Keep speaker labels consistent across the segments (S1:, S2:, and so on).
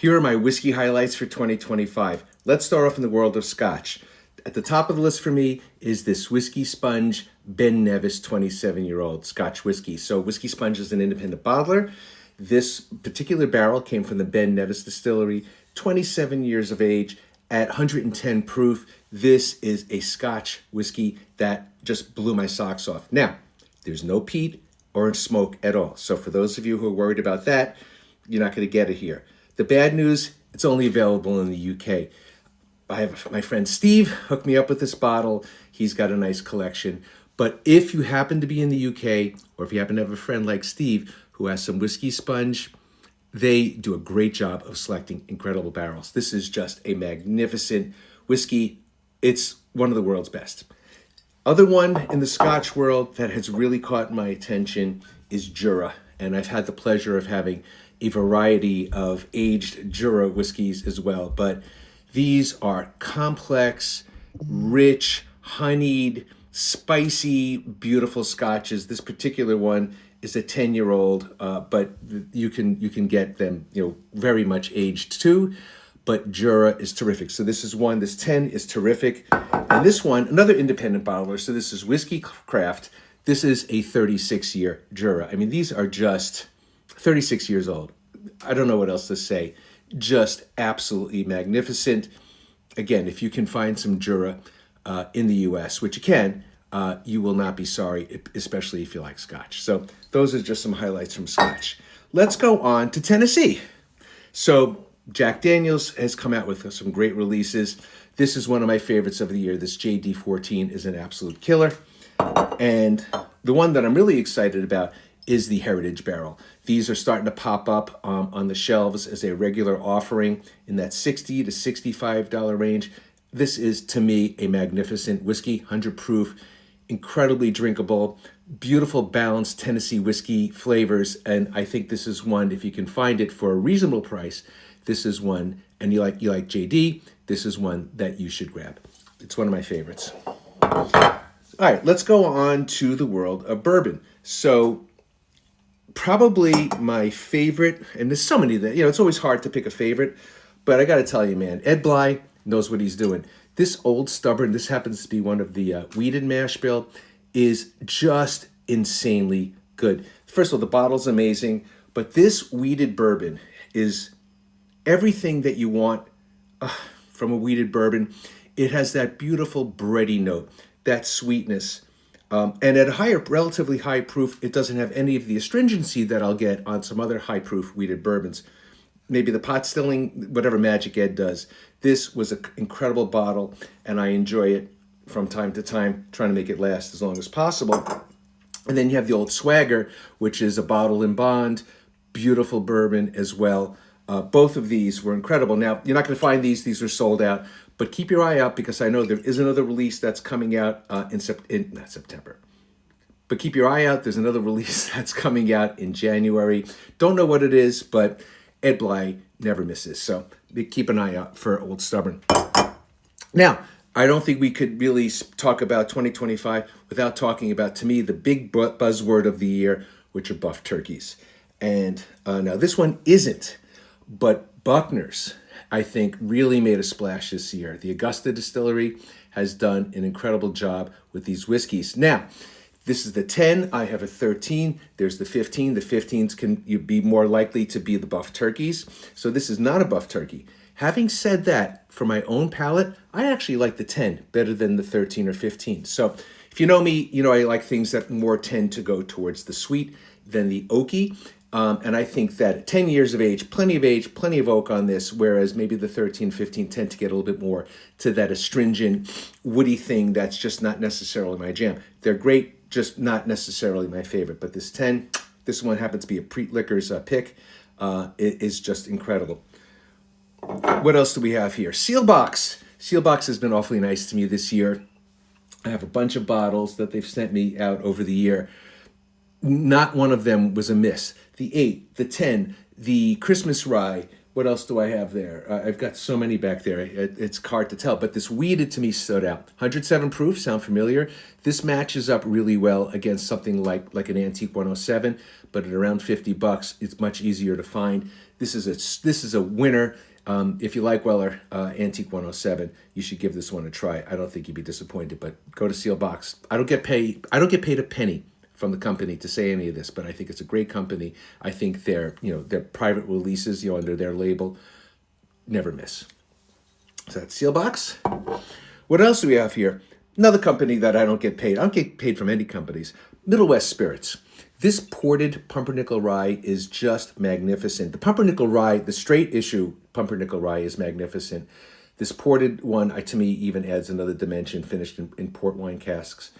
S1: Here are my whiskey highlights for 2025. Let's start off in the world of Scotch. At the top of the list for me is this Whiskey Sponge Ben Nevis 27-year-old Scotch whiskey. So Whiskey Sponge is an independent bottler. This particular barrel came from the Ben Nevis distillery, 27 years of age at 110 proof. This is a Scotch whiskey that just blew my socks off. Now, there's no peat or smoke at all. So for those of you who are worried about that, you're not going to get it here. The bad news, it's only available in the UK. I have my friend Steve hooked me up with this bottle. He's got a nice collection. But if you happen to be in the UK, or if you happen to have a friend like Steve who has some Whiskey Sponge, they do a great job of selecting incredible barrels. This is just a magnificent whiskey. It's one of the world's best. Other one in the Scotch world that has really caught my attention is Jura. And I've had the pleasure of having a variety of aged Jura whiskeys as well. But these are complex, rich, honeyed, spicy, beautiful scotches. This particular one is a 10-year-old, but you can get them, very much aged too. But Jura is terrific. So this 10 is terrific. And this one, another independent bottler. So this is Whiskey Craft. This is a 36-year Jura. I mean, these are just 36 years old. I don't know what else to say. Just absolutely magnificent. Again, if you can find some Jura in the U.S., which you can, you will not be sorry, especially if you like Scotch. So those are just some highlights from Scotch. Let's go on to Tennessee. So Jack Daniel's has come out with some great releases. This is one of my favorites of the year. This JD14 is an absolute killer. And the one that I'm really excited about is the Heritage Barrel. These are starting to pop up on the shelves as a regular offering in that $60 to $65 range. This is, to me, a magnificent whiskey, 100 proof, incredibly drinkable, beautiful, balanced Tennessee whiskey flavors. And I think this is one, if you can find it for a reasonable price, this is one, and you like JD, this is one that you should grab. It's one of my favorites. All right, let's go on to the world of bourbon. So probably my favorite, and there's so many that, it's always hard to pick a favorite, but I got to tell you, man, Ed Bly knows what he's doing. This Old Stubborn, this happens to be one of the wheated mash bill, is just insanely good. First of all, the bottle's amazing, but this wheated bourbon is everything that you want from a wheated bourbon. It has that beautiful bready note, that sweetness. And at a relatively high proof, it doesn't have any of the astringency that I'll get on some other high proof wheated bourbons. Maybe the pot stilling, whatever Magic Ed does. This was an incredible bottle, and I enjoy it from time to time, trying to make it last as long as possible. And then you have the Old Swagger, which is a bottle in bond, beautiful bourbon as well. Both of these were incredible. Now, you're not going to find these are sold out, but keep your eye out because I know there is another release that's coming out not September. But keep your eye out. There's another release that's coming out in January. Don't know what it is, but Ed Bly never misses. So keep an eye out for Old Stubborn. Now, I don't think we could really talk about 2025 without talking about, to me, the big buzzword of the year, which are buff turkeys. And now this one isn't, but Buckner's, I think, really made a splash this year. The Augusta Distillery has done an incredible job with these whiskeys. Now, this is the 10. I have a 13. There's the 15. The 15s can be more likely to be the buff turkeys. So this is not a buff turkey. Having said that, for my own palate, I actually like the 10 better than the 13 or 15. So if you know me, I like things that more tend to go towards the sweet than the oaky. And I think that 10 years of age, plenty of oak on this, whereas maybe the 13, 15 tend to get a little bit more to that astringent, woody thing that's just not necessarily my jam. They're great, just not necessarily my favorite. But this 10, this one happens to be a Preet Liquors pick. It is just incredible. What else do we have here? Sealbox. Sealbox has been awfully nice to me this year. I have a bunch of bottles that they've sent me out over the year. Not one of them was a miss. The 8, the 10, the Christmas Rye, What else do I have there? I've got so many back there. It's hard to tell, but this weeded to me stood out. 107 proof, sound familiar? This matches up really well against something like an antique 107, but at around $50, it's much easier to find. This is a winner. If you like Weller Antique 107, you should give this one a try. I don't think you'd be disappointed, but go to Seal Box. I don't get paid a penny from the company to say any of this, but I think it's a great company. I think their private releases, under their label, never miss. So that's Seal Box. What else do we have here? Another company that I don't get paid. I don't get paid from any companies. Middle West Spirits. This ported pumpernickel rye is just magnificent. The pumpernickel rye, the straight issue pumpernickel rye is magnificent. This ported one, to me, even adds another dimension, finished in port wine casks.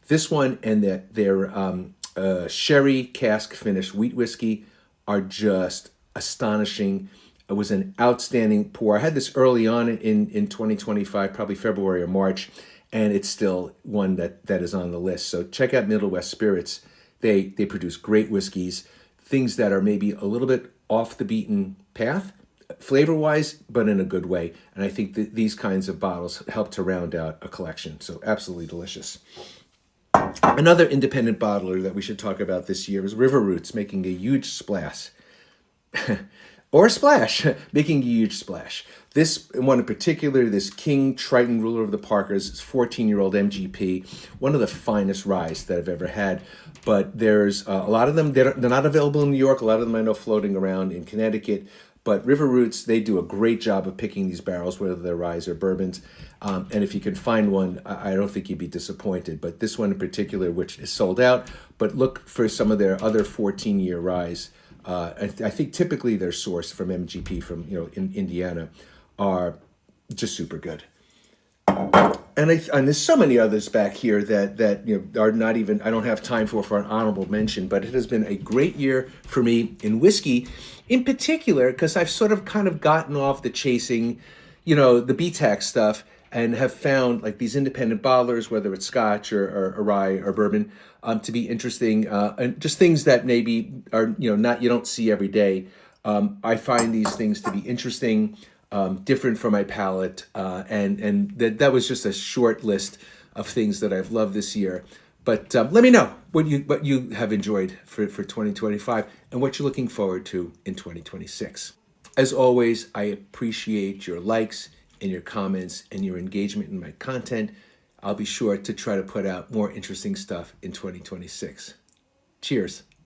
S1: This one and their sherry cask finished wheat whiskey are just astonishing. It was an outstanding pour. I had this early on in 2025, probably February or March, and it's still one that is on the list. So check out Middle West Spirits. They produce great whiskeys, things that are maybe a little bit off the beaten path, flavor-wise, but in a good way. And I think that these kinds of bottles help to round out a collection. So absolutely delicious. Another independent bottler that we should talk about this year is River Roots, making a huge splash. Or splash, making a huge splash. This one in particular, this King Triton Ruler of the Parkers, is 14-year-old MGP, one of the finest ryes that I've ever had. But there's a lot of them, they're not available in New York. A lot of them I know floating around in Connecticut. But River Roots, they do a great job of picking these barrels, whether they're ryes or bourbons. And if you can find one, I don't think you'd be disappointed. But this one in particular, which is sold out, but look for some of their other 14-year ryes. I think typically they're sourced from MGP from in Indiana, are just super good. And there's so many others back here that are not even, I don't have time for an honorable mention, but it has been a great year for me in whiskey, in particular because I've sort of kind of gotten off the chasing, the BTAC stuff, and have found like these independent bottlers, whether it's Scotch or rye or bourbon, to be interesting, and just things that maybe are not, you don't see every day. I find these things to be interesting, different from my palate, and that was just a short list of things that I've loved this year. But let me know what you have enjoyed for 2025 and what you're looking forward to in 2026. As always, I appreciate your likes and your comments and your engagement in my content. I'll be sure to try to put out more interesting stuff in 2026. Cheers.